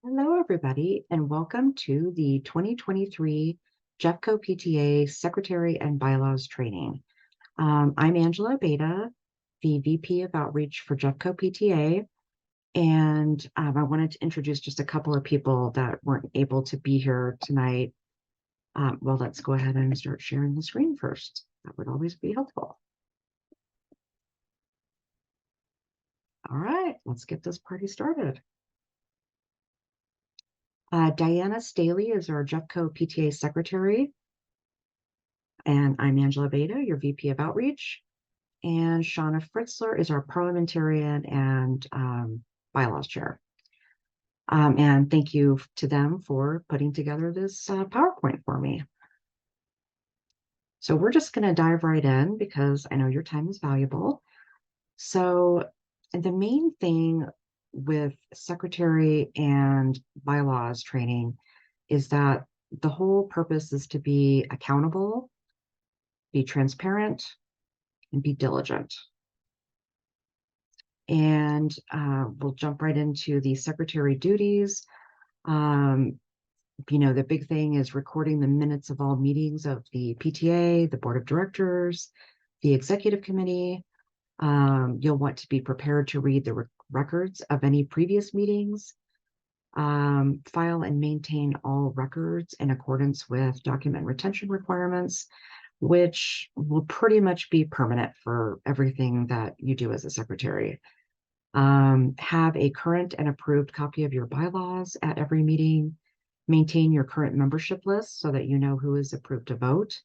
Hello, everybody, and welcome to the 2023 Jeffco PTA Secretary and Bylaws Training. I'm Angela Beta, the VP of Outreach for Jeffco PTA, and I wanted to introduce just a couple of people that weren't able to be here tonight. Well, let's go ahead and start sharing the screen first. That would always be helpful. All right, let's get this party started. Diana Staley is our Jeffco PTA Secretary. And I'm Angela Beta, your VP of Outreach. And Shauna Fritzler is our Parliamentarian and Bylaws Chair. And thank you to them for putting together this PowerPoint for me. So we're just going to dive right in because I know your time is valuable. So the main thing with Secretary and Bylaws training is that the whole purpose is to be accountable, be transparent, and be diligent. And we'll jump right into the secretary duties. The big thing is recording the minutes of all meetings of the PTA, the board of directors, the executive committee. You'll want to be prepared to read the records of any previous meetings, file and maintain all records in accordance with document retention requirements, which will pretty much be permanent for everything that you do as a secretary. Have a current and approved copy of your bylaws at every meeting. Maintain your current membership list so that you know who is approved to vote.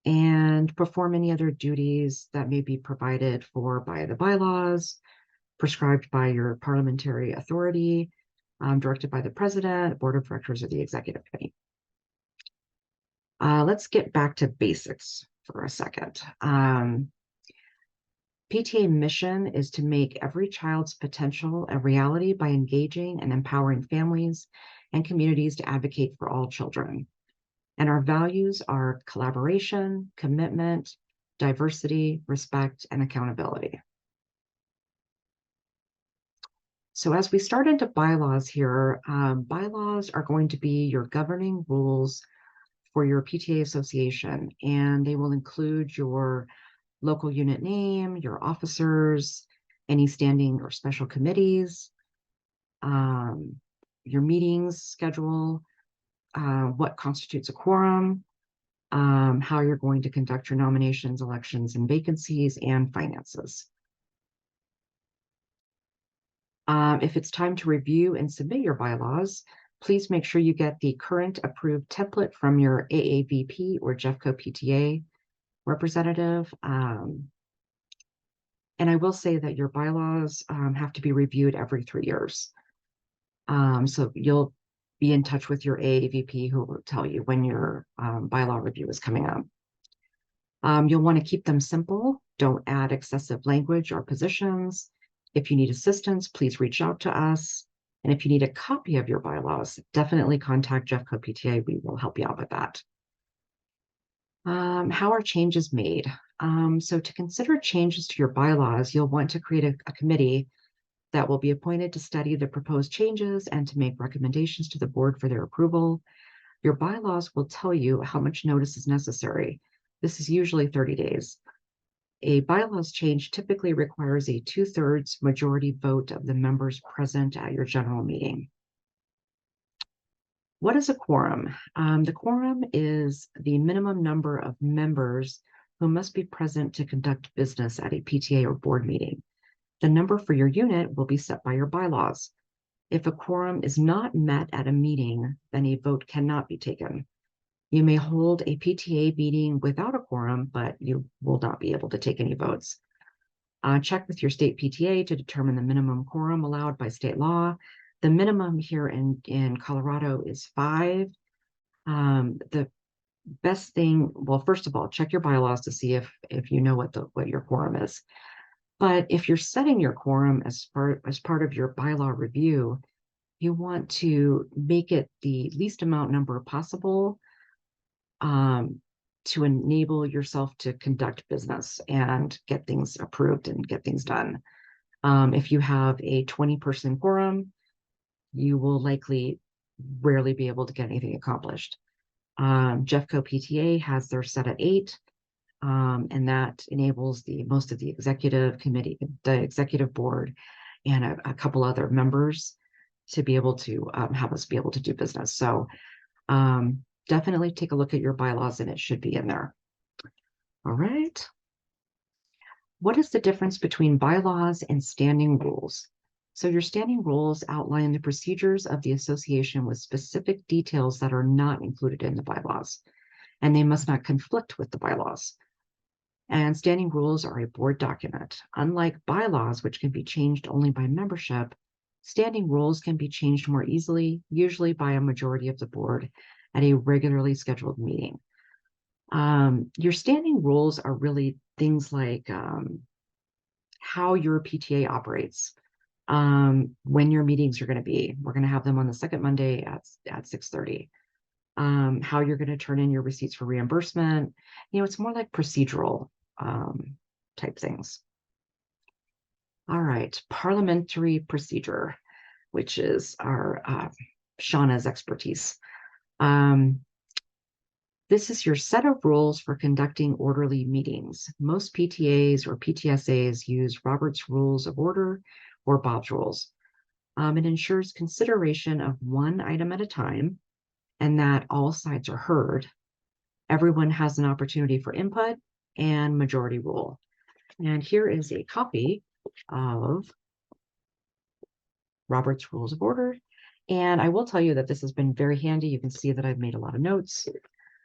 And perform any other duties that may be provided for by the bylaws, prescribed by your parliamentary authority, directed by the president, board of directors, or the executive committee. Let's get back to basics for a second. PTA mission is to make every child's potential a reality by engaging and empowering families and communities to advocate for all children. And our values are collaboration, commitment, diversity, respect, and accountability. So as we start into bylaws here, bylaws are going to be your governing rules for your PTA association, and they will include your local unit name, your officers, any standing or special committees, your meetings schedule, what constitutes a quorum, how you're going to conduct your nominations, elections, and vacancies, and finances. If it's time to review and submit your bylaws, please make sure you get the current approved template from your AAVP or Jeffco PTA representative. And I will say that your bylaws have to be reviewed every 3 years. So you'll be in touch with your AAVP who will tell you when your bylaw review is coming up. You'll want to keep them simple. Don't add excessive language or positions. If you need assistance, please reach out to us. And if you need a copy of your bylaws, definitely contact Jeffco PTA. We will help you out with that. How are changes made? So to consider changes to your bylaws, you'll want to create a committee that will be appointed to study the proposed changes and to make recommendations to the board for their approval. Your bylaws will tell you how much notice is necessary. This is usually 30 days. A bylaws change typically requires a 2/3 majority vote of the members present at your general meeting. What is a quorum? The quorum is the minimum number of members who must be present to conduct business at a PTA or board meeting. The number for your unit will be set by your bylaws. If a quorum is not met at a meeting, then a vote cannot be taken. You may hold a PTA meeting without a quorum, but you will not be able to take any votes. Check with your state PTA to determine the minimum quorum allowed by state law. The minimum here in Colorado is 5. The best thing, well, first of all, check your bylaws to see if you know what your quorum is. But if you're setting your quorum as part of your bylaw review, you want to make it the least amount number possible to enable yourself to conduct business and get things approved and get things done. If you have a 20-person quorum, you will likely rarely be able to get anything accomplished. Jeffco PTA has their set at 8, and that enables most of the executive committee, the executive board, and a couple other members to be able to have us be able to do business. So definitely take a look at your bylaws, and it should be in there. All right. What is the difference between bylaws and standing rules? So your standing rules outline the procedures of the association with specific details that are not included in the bylaws, and they must not conflict with the bylaws. And standing rules are a board document. Unlike bylaws, which can be changed only by membership, standing rules can be changed more easily, usually by a majority of the board at a regularly scheduled meeting. Your standing rules are really things like how your PTA operates, when your meetings are going to be. We're going to have them on the second Monday at 6:30. How you're going to turn in your receipts for reimbursement. It's more like procedural type things. All right, parliamentary procedure, which is our Shauna's expertise. This is your set of rules for conducting orderly meetings. Most PTAs or PTSAs use Robert's Rules of Order or Bob's Rules. It ensures consideration of one item at a time and that all sides are heard. Everyone has an opportunity for input and majority rule. And here is a copy of Robert's Rules of Order. And I will tell you that this has been very handy. You can see that I've made a lot of notes.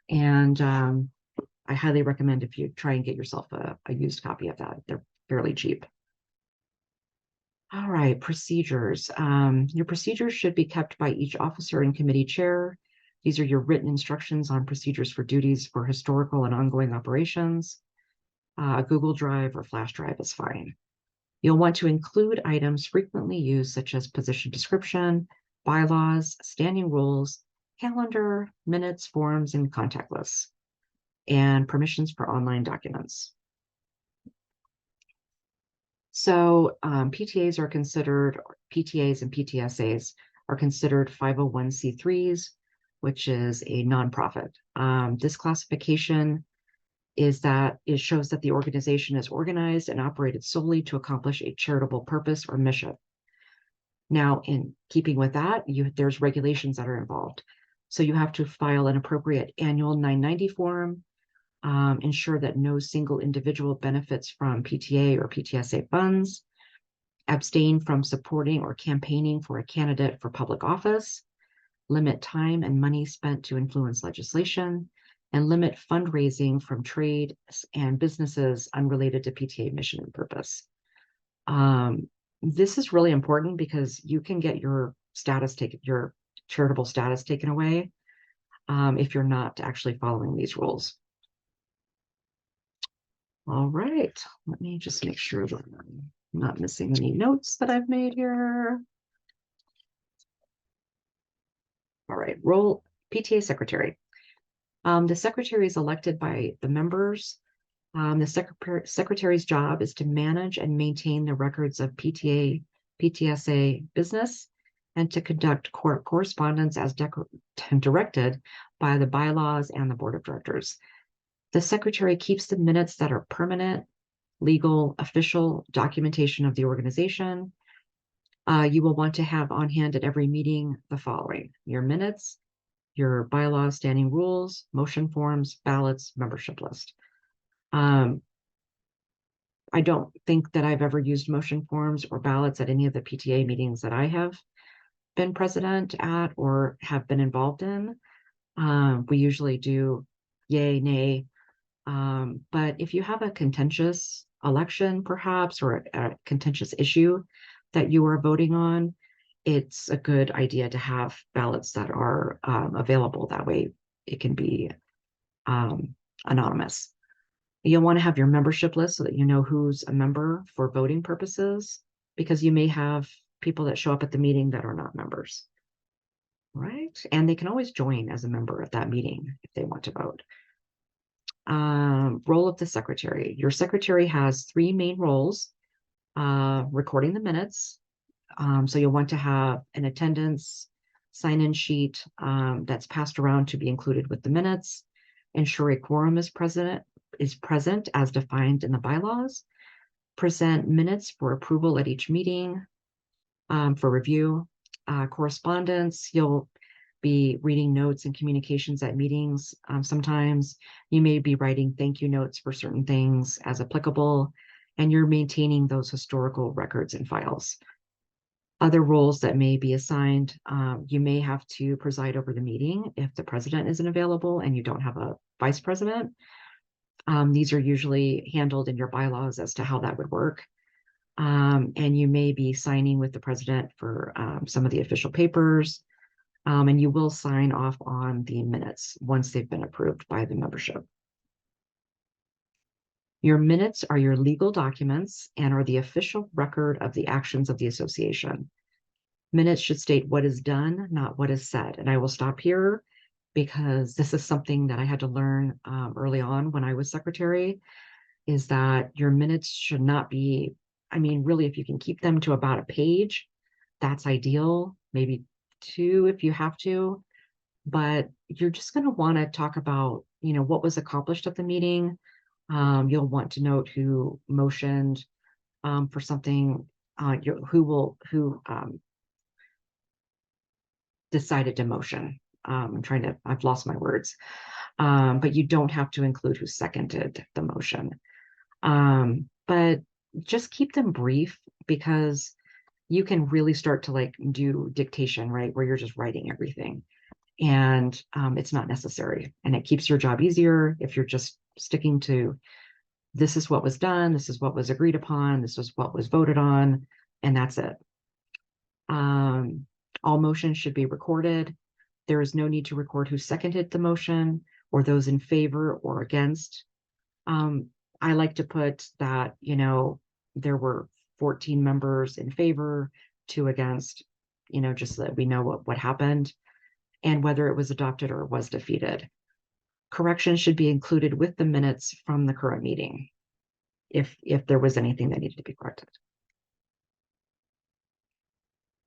And I highly recommend if you try and get yourself a used copy of that. They're fairly cheap. All right, procedures. Your procedures should be kept by each officer and committee chair. These are your written instructions on procedures for duties for historical and ongoing operations. A Google Drive or Flash Drive is fine. You'll want to include items frequently used, such as position description, bylaws, standing rules, calendar, minutes, forms, and contact lists, and permissions for online documents. So PTAs are considered, PTAs and PTSAs are considered 501c3s, which is a nonprofit. This classification shows that the organization is organized and operated solely to accomplish a charitable purpose or mission. Now, in keeping with that, there's regulations that are involved. So you have to file an appropriate annual 990 form, ensure that no single individual benefits from PTA or PTSA funds, abstain from supporting or campaigning for a candidate for public office, limit time and money spent to influence legislation, and limit fundraising from trade and businesses unrelated to PTA mission and purpose. This is really important because you can get your charitable status taken away if you're not actually following these rules. All right, let me just make sure that I'm not missing any notes that I've made here. All right, role PTA secretary. The secretary is elected by the members. The secretary's job is to manage and maintain the records of PTA, PTSA business, and to conduct correspondence as directed by the bylaws and the board of directors. The secretary keeps the minutes that are permanent, legal, official documentation of the organization. You will want to have on hand at every meeting the following: your minutes, your bylaws, standing rules, motion forms, ballots, membership list. I don't think that I've ever used motion forms or ballots at any of the PTA meetings that I have been president at or have been involved in. We usually do yay, nay. But if you have a contentious election, perhaps, or a contentious issue that you are voting on, it's a good idea to have ballots that are available. That way it can be anonymous. You'll want to have your membership list so that you know who's a member for voting purposes, because you may have people that show up at the meeting that are not members, right? And they can always join as a member at that meeting if they want to vote. Role of the secretary. Your secretary has 3 main roles: recording the minutes, So you'll want to have an attendance sign-in sheet that's passed around to be included with the minutes. Ensure a quorum is present as defined in the bylaws. Present minutes for approval at each meeting for review. Correspondence, you'll be reading notes and communications at meetings. Sometimes you may be writing thank you notes for certain things as applicable, and you're maintaining those historical records and files. Other roles that may be assigned, you may have to preside over the meeting if the president isn't available and you don't have a vice president. These are usually handled in your bylaws as to how that would work. And you may be signing with the president for some of the official papers, and you will sign off on the minutes once they've been approved by the membership. Your minutes are your legal documents and are the official record of the actions of the association. Minutes should state what is done, not what is said. And I will stop here because this is something that I had to learn early on when I was secretary, is that your minutes should not be, I mean, really, if you can keep them to about a page, that's ideal, maybe two if you have to, but you're just going to want to talk about, what was accomplished at the meeting. You'll want to note who motioned for something, who decided to motion. I've lost my words, but you don't have to include who seconded the motion. But just keep them brief, because you can really start to do dictation, right? Where you're just writing everything, and it's not necessary. And it keeps your job easier if you're just sticking to, this is what was done, this is what was agreed upon, this is what was voted on, and that's it. All motions should be recorded. There is no need to record who seconded the motion or those in favor or against. I like to put that, there were 14 members in favor, 2 against, just so that we know what happened and whether it was adopted or was defeated. Corrections should be included with the minutes from the current meeting if there was anything that needed to be corrected.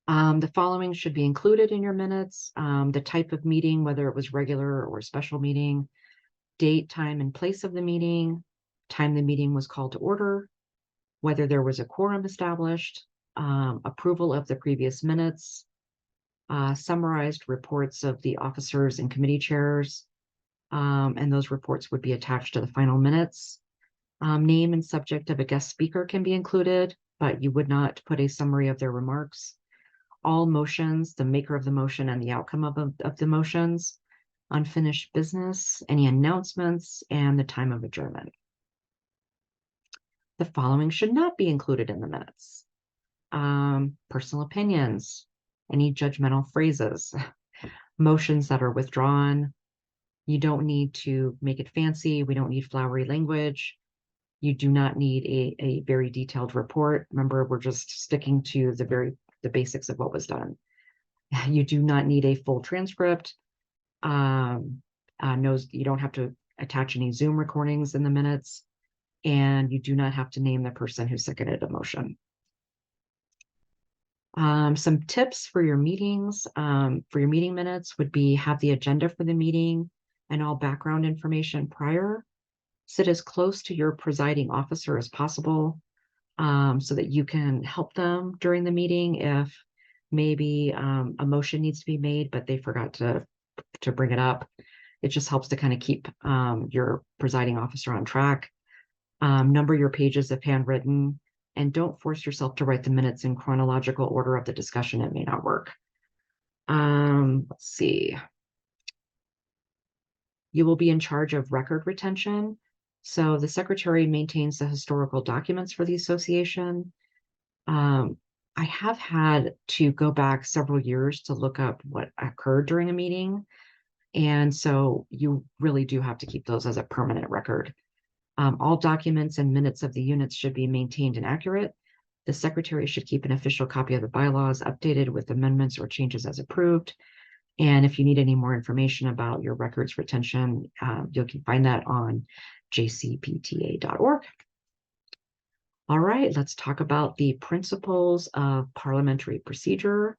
The following should be included in your minutes: the type of meeting, whether it was regular or special meeting, date, time, and place of the meeting, time the meeting was called to order, whether there was a quorum established, approval of the previous minutes, summarized reports of the officers and committee chairs, and those reports would be attached to the final minutes. Name and subject of a guest speaker can be included, but you would not put a summary of their remarks. All motions, the maker of the motion and the outcome of the motions, unfinished business, any announcements, and the time of adjournment. The following should not be included in the minutes: personal opinions, any judgmental phrases, motions that are withdrawn. You don't need to make it fancy. We don't need flowery language. You do not need a very detailed report. Remember, we're just sticking to the basics of what was done. You do not need a full transcript. You don't have to attach any Zoom recordings in the minutes, and you do not have to name the person who seconded a motion. Some tips for your meetings, for your meeting minutes would be: have the agenda for the meeting and all background information prior. Sit as close to your presiding officer as possible, so that you can help them during the meeting if maybe a motion needs to be made, but they forgot to bring it up. It just helps to kind of keep your presiding officer on track. Number your pages if handwritten, and don't force yourself to write the minutes in chronological order of the discussion. It may not work. Let's see. You will be in charge of record retention. So the secretary maintains the historical documents for the association. I have had to go back several years to look up what occurred during a meeting. And so you really do have to keep those as a permanent record. All documents and minutes of the units should be maintained and accurate. The secretary should keep an official copy of the bylaws updated with amendments or changes as approved. And if you need any more information about your records retention, you can find that on jcpta.org. All right, let's talk about the principles of parliamentary procedure,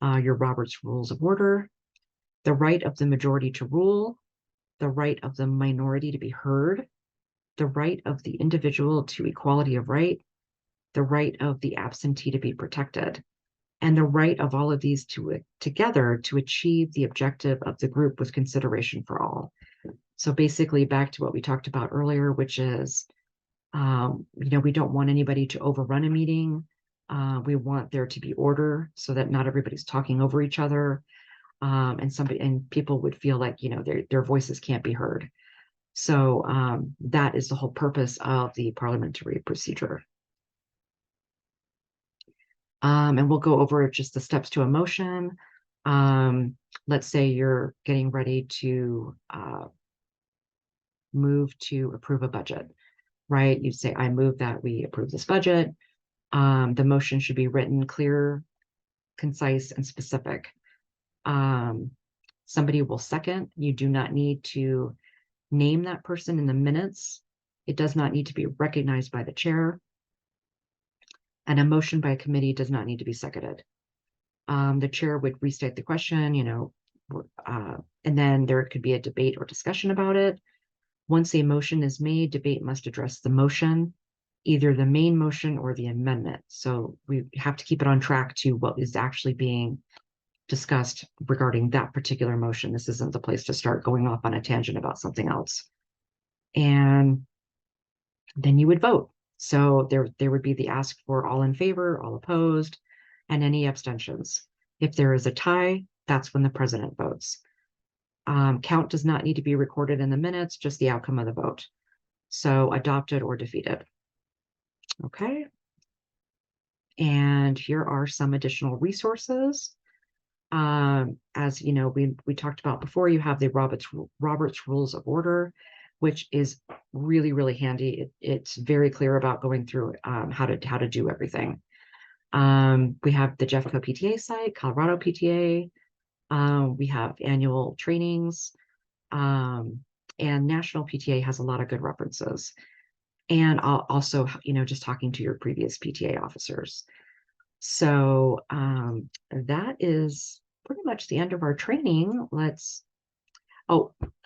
your Robert's Rules of Order, the right of the majority to rule, the right of the minority to be heard, the right of the individual to equality of right, the right of the absentee to be protected, and the right of all of these together to achieve the objective of the group with consideration for all. So basically back to what we talked about earlier, which is, we don't want anybody to overrun a meeting. We want there to be order so that not everybody's talking over each other. And people would feel like, their voices can't be heard. So that is the whole purpose of the parliamentary procedure. And we'll go over just the steps to a motion. Let's say you're getting ready to move to approve a budget, right? You'd say, I move that we approve this budget. The motion should be written clear, concise, and specific. Somebody will second. You do not need to name that person in the minutes. It does not need to be recognized by the chair. And a motion by a committee does not need to be seconded. The chair would restate the question, and then there could be a debate or discussion about it. Once a motion is made, debate must address the motion, either the main motion or the amendment. So we have to keep it on track to what is actually being discussed regarding that particular motion. This isn't the place to start going off on a tangent about something else. And then you would vote. So there would be the ask for all in favor, all opposed, and any abstentions. If there is a tie, that's when the president votes. Count does not need to be recorded in the minutes, just the outcome of the vote. So adopted or defeated. Okay. And here are some additional resources. As you know, we talked about before, you have the Robert's Rules of Order, which is really, really handy. It's very clear about going through how to do everything. We have the Jeffco PTA site, Colorado PTA. We have annual trainings, and National PTA has a lot of good references. And also, just talking to your previous PTA officers. So that is pretty much the end of our training.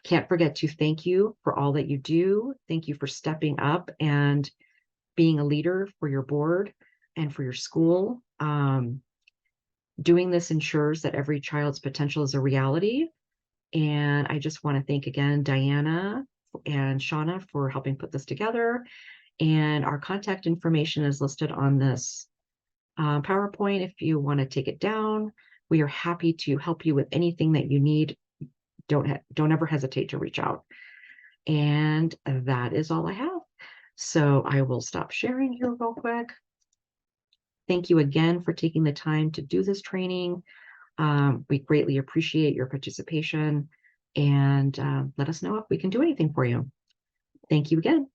Can't forget to thank you for all that you do. Thank you for stepping up and being a leader for your board and for your school. Doing this ensures that every child's potential is a reality. And I just want to thank again Diana and Shauna for helping put this together. And our contact information is listed on this PowerPoint. If you want to take it down, we are happy to help you with anything that you need. Don't ever hesitate to reach out. And that is all I have. So I will stop sharing here real quick. Thank you again for taking the time to do this training. We greatly appreciate your participation, and let us know if we can do anything for you. Thank you again.